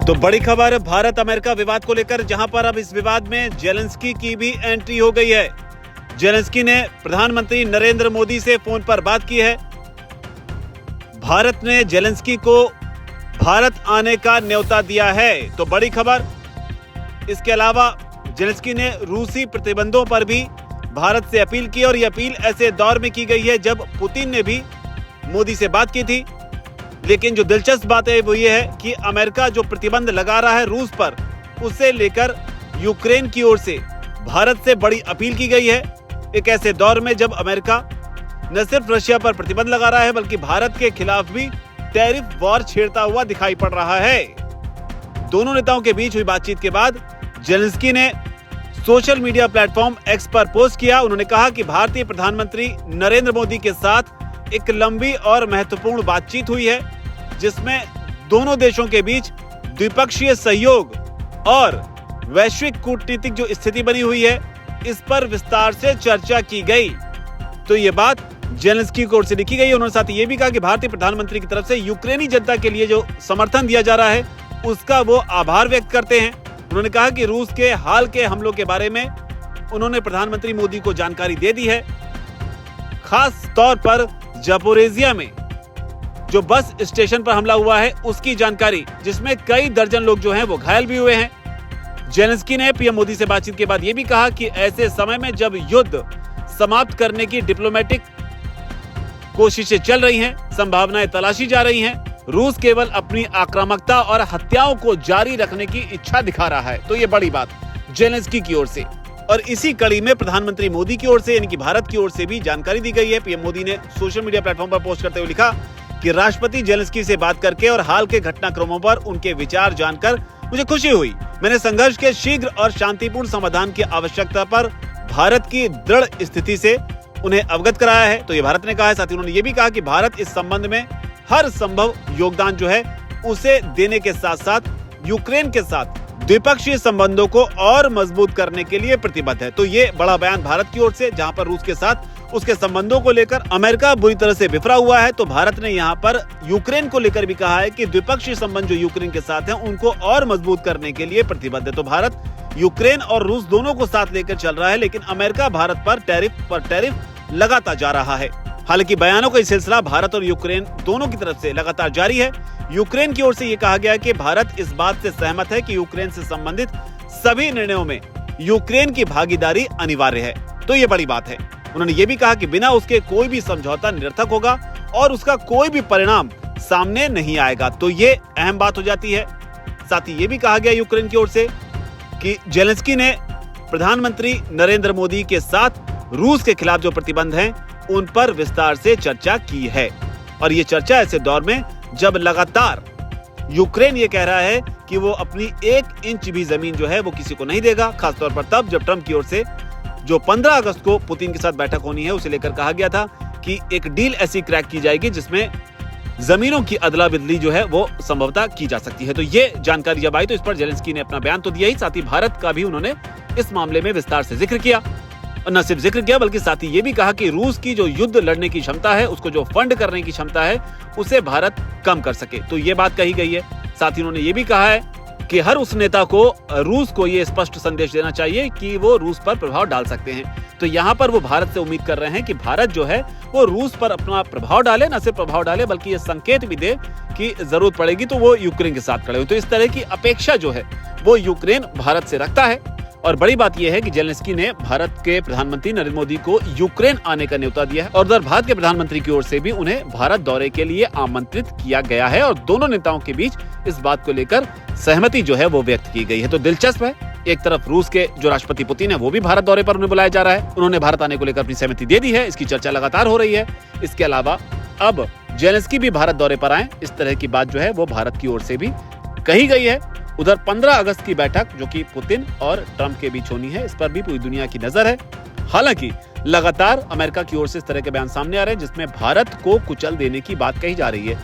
तो बड़ी खबर भारत अमेरिका विवाद को लेकर, जहां पर अब इस विवाद में जेलेंस्की की भी एंट्री हो गई है। जेलेंस्की ने प्रधानमंत्री नरेंद्र मोदी से फोन पर बात की है। भारत ने जेलेंस्की को भारत आने का न्योता दिया है, तो बड़ी खबर। इसके अलावा जेलेंस्की ने रूसी प्रतिबंधों पर भी भारत से अपील की, और यह अपील ऐसे दौर में की गई है जब पुतिन ने भी मोदी से बात की थी। लेकिन जो दिलचस्प बात है वो ये है कि अमेरिका जो प्रतिबंध लगा रहा है रूस पर, उसे लेकर यूक्रेन की ओर से भारत से बड़ी अपील की गई है। एक ऐसे दौर में जब अमेरिका न सिर्फ रशिया पर प्रतिबंध लगा रहा है, बल्कि भारत के खिलाफ भी टैरिफ वॉर छेड़ता हुआ दिखाई पड़ रहा है। दोनों नेताओं के बीच हुई बातचीत के बाद जेलेंस्की ने सोशल मीडिया प्लेटफॉर्म एक्स पर पोस्ट किया। उन्होंने कहा कि भारतीय प्रधानमंत्री नरेंद्र मोदी के साथ एक लंबी और महत्वपूर्ण बातचीत हुई है, जिसमें दोनों देशों के बीच द्विपक्षीय सहयोग और वैश्विक कूटनीतिक जो स्थिति बनी हुई है, इस पर विस्तार से चर्चा की गई। तो ये बात जेलेंस्की की ओर से लिखी गई। उन्होंने साथ ही ये भी कहा कि भारतीय प्रधानमंत्री की तरफ से यूक्रेनी जनता के लिए जो समर्थन दिया जा रहा है, उसका वो आभार व्यक्त करते हैं। उन्होंने कहा कि रूस के हाल के हमलों के बारे में उन्होंने प्रधानमंत्री मोदी को जानकारी दे दी है, खास तौर पर जापोरेजिया में जो बस स्टेशन पर हमला हुआ है उसकी जानकारी, जिसमें कई दर्जन लोग जो हैं वो घायल भी हुए हैं। जेलेंस्की ने पीएम मोदी से बातचीत के बाद यह भी कहा कि ऐसे समय में जब युद्ध समाप्त करने की डिप्लोमेटिक कोशिशें चल रही हैं, संभावनाएं तलाशी जा रही हैं, रूस केवल अपनी आक्रामकता और हत्याओं को जारी रखने की इच्छा दिखा रहा है। तो ये बड़ी बात जेलेंस्की की ओर से। और इसी कड़ी में प्रधानमंत्री मोदी की ओर से, यानी कि भारत की ओर से भी जानकारी दी गई है। पीएम मोदी ने सोशल मीडिया प्लेटफॉर्म पर पोस्ट करते हुए लिखा कि राष्ट्रपति जेलेंस्की से बात करके और हाल के घटनाक्रमों पर उनके विचार जानकर मुझे खुशी हुई। मैंने संघर्ष के शीघ्र और शांतिपूर्ण समाधान की आवश्यकता पर भारत की दृढ़ स्थिति से उन्हें अवगत कराया है। तो ये भारत ने कहा है। साथ ही उन्होंने ये भी कहा कि भारत इस संबंध में हर संभव योगदान जो है उसे देने के साथ साथ यूक्रेन के साथ द्विपक्षीय संबंधों को और मजबूत करने के लिए प्रतिबद्ध है। तो ये बड़ा बयान भारत की ओर से, जहां पर रूस के साथ उसके संबंधों को लेकर अमेरिका बुरी तरह से बिफरा हुआ है, तो भारत ने यहां पर यूक्रेन को लेकर भी कहा है कि द्विपक्षीय संबंध जो यूक्रेन के साथ हैं उनको और मजबूत करने के लिए प्रतिबद्ध है। तो भारत यूक्रेन और रूस दोनों को साथ लेकर चल रहा है, लेकिन अमेरिका भारत पर टैरिफ लगाता जा रहा है। हालांकि बयानों का सिलसिला भारत और यूक्रेन दोनों की तरफ से लगातार जारी है। यूक्रेन की ओर से यह कहा गया कि भारत इस बात से सहमत है कि यूक्रेन से संबंधित सभी निर्णयों में यूक्रेन की भागीदारी अनिवार्य है। तो ये बड़ी बात है। उन्होंने ये भी कहा कि बिना उसके कोई भी समझौता निरर्थक होगा और उसका कोई भी परिणाम सामने नहीं आएगा। तो ये अहम बात हो जाती है। साथ ही ये भी कहा गया यूक्रेन की ओर से कि जेलेंस्की ने प्रधानमंत्री नरेंद्र मोदी के साथ रूस के खिलाफ जो प्रतिबंध हैं उन पर विस्तार से चर्चा की है। और ये चर्चा ऐसे दौर में जब लगातार यूक्रेन ये कह रहा है कि वो अपनी 1 इंच भी जमीन जो है वो किसी को नहीं देगा, खासतौर पर तब जब ट्रंप की ओर से जो 15 अगस्त को पुतिन के साथ बैठक होनी है उसे लेकर कहा गया था कि एक डील ऐसी क्रैक की जाएगी जिसमें जमीनों की अदला बदली जो है वो संभवतः की जा सकती है। तो ये जानकारी जब आई तो इस पर जेलेंस्की ने अपना बयान तो दिया ही, साथ ही भारत का भी उन्होंने इस मामले में विस्तार से जिक्र किया। और न सिर्फ जिक्र किया बल्कि साथ ही ये भी कहा कि रूस की जो युद्ध लड़ने की क्षमता है, उसको जो फंड करने की क्षमता है, उसे भारत कम कर सके। तो ये बात कही गई है। साथ ही उन्होंने ये भी कहा है कि हर उस नेता को रूस को ये स्पष्ट संदेश देना चाहिए कि वो रूस पर प्रभाव डाल सकते हैं। तो यहाँ पर वो भारत से उम्मीद कर रहे हैं कि भारत जो है वो रूस पर अपना प्रभाव डाले, न सिर्फ प्रभाव डाले बल्कि ये संकेत भी दे कि जरूरत पड़ेगी तो वो यूक्रेन के साथ खड़े हो। तो इस तरह की अपेक्षा जो है वो यूक्रेन भारत से रखता है। और बड़ी बात यह है कि जेलेंस्की ने भारत के प्रधानमंत्री नरेंद्र मोदी को यूक्रेन आने का न्योता दिया है, और उधर भारत के प्रधानमंत्री की ओर से भी उन्हें भारत दौरे के लिए आमंत्रित किया गया है। और दोनों नेताओं के बीच इस बात को लेकर सहमति जो है वो व्यक्त की गई है। तो दिलचस्प है, एक तरफ रूस के जो राष्ट्रपति पुतिन है वो भी भारत दौरे पर उन्हें बुलाया जा रहा है, उन्होंने भारत आने को लेकर अपनी सहमति दे दी है। इसकी चर्चा लगातार हो रही है। इसके अलावा अब जेलेंस्की भी भारत दौरे पर आए, इस तरह की बात जो है वो भारत की ओर से भी कही गई है। उधर 15 अगस्त की बैठक जो कि पुतिन और ट्रंप के बीच होनी है, इस पर भी पूरी दुनिया की नजर है। हालांकि लगातार अमेरिका की ओर से इस तरह के बयान सामने आ रहे हैं जिसमें भारत को कुचल देने की बात कही जा रही है,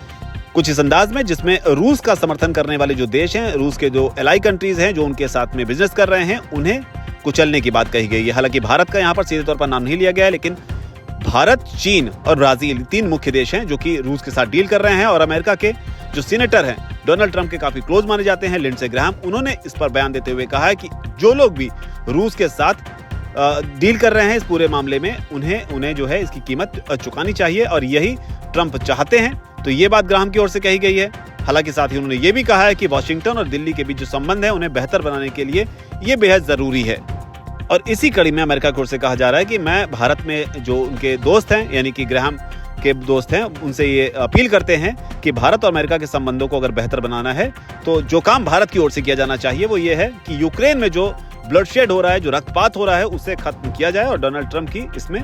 कुछ इस अंदाज में जिसमें रूस का समर्थन करने वाले जो देश हैं, रूस के जो एलाई कंट्रीज हैं जो उनके साथ में बिजनेस कर रहे हैं, उन्हें कुचलने की बात कही गई है। हालांकि भारत का यहाँ पर सीधे तौर पर नाम नहीं लिया गया है, लेकिन भारत, चीन और ब्राजील 3 मुख्य देश हैं जो कि रूस के साथ डील कर रहे हैं, और अमेरिका के जो सीनेटर हैं डोनाल्ड ट्रंप के काफी क्लोज माने जाते हैं, लिंडसे ग्राहम, उन्होंने इस पर बयान देते हुए कहा है कि जो लोग भी रूस के साथ डील कर रहे हैं इस पूरे मामले में, उन्हें जो है इसकी कीमत चुकानी चाहिए और यही ट्रंप चाहते हैं। तो ये बात ग्राहम की ओर से कही गई है। हालांकि साथ ही उन्होंने ये भी कहा है कि वॉशिंगटन और दिल्ली के बीच जो संबंध है उन्हें बेहतर बनाने के लिए ये बेहद जरूरी है। और इसी कड़ी में अमेरिका की ओर से कहा जा रहा है कि मैं भारत में जो उनके दोस्त हैं, यानी कि ग्राहम के दोस्त हैं, उनसे ये अपील करते हैं कि भारत और अमेरिका के संबंधों को अगर बेहतर बनाना है तो जो काम भारत की ओर से किया जाना चाहिए वो ये है कि यूक्रेन में जो ब्लडशेड हो रहा है, जो रक्तपात हो रहा है, उसे खत्म किया जाए और डोनाल्ड ट्रंप की इसमें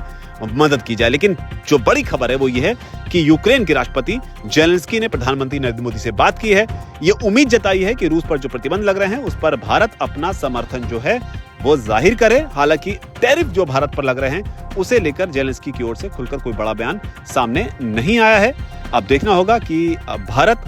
मदद की जाए। लेकिन जो बड़ी खबर है वो ये है कि यूक्रेन के राष्ट्रपति जेलेंस्की ने प्रधानमंत्री नरेंद्र मोदी से बात की है। ये उम्मीद जताई है कि रूस पर जो प्रतिबंध लग रहे हैं उस पर भारत अपना समर्थन जो है वो जाहिर करे। हालांकि टैरिफ जो भारत पर लग रहे हैं उसे लेकर जेलेंस्की की ओर से खुलकर कोई बड़ा बयान सामने नहीं आया है। अब देखना होगा कि भारत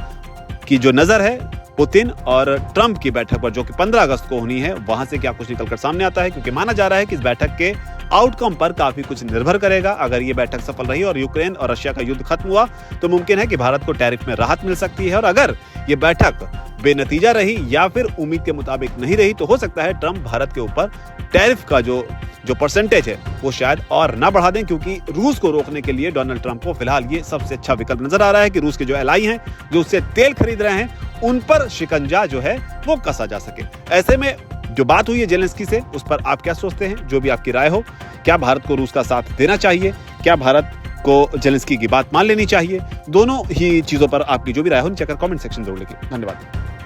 की जो नजर है पुतिन और ट्रंप की बैठक पर, जो कि 15 अगस्त को होनी है, वहां से क्या कुछ निकलकर सामने आता है, क्योंकि माना जा रहा है कि इस बैठक के आउटकम पर काफी कुछ निर्भर करेगा। अगर ये बैठक सफल रही और यूक्रेन और रशिया का युद्ध खत्म हुआ तो मुमकिन है कि भारत को टैरिफ में राहत मिल सकती है, और अगर ये बैठक बेनतीजा रही या फिर उम्मीद के मुताबिक नहीं रही तो हो सकता है ट्रंप भारत के ऊपर टैरिफ का जो परसेंटेज है वो शायद और ना बढ़ा दें, क्योंकि रूस को रोकने के लिए डोनाल्ड ट्रंप को फिलहाल ये सबसे अच्छा विकल्प नजर आ रहा है कि रूस के जो एलाई हैं, जो उससे तेल खरीद रहे हैं, उन पर शिकंजा जो है वो कसा जा सके। ऐसे में जो बात हुई है जेलेंस्की से, उस पर आप क्या सोचते हैं? जो भी आपकी राय हो, क्या भारत को रूस का साथ देना चाहिए? क्या भारत को जेलेंस्की की बात मान लेनी चाहिए? दोनों ही चीजों पर आपकी जो भी राय हो नीचे कमेंट सेक्शन जरूर लिखें। धन्यवाद।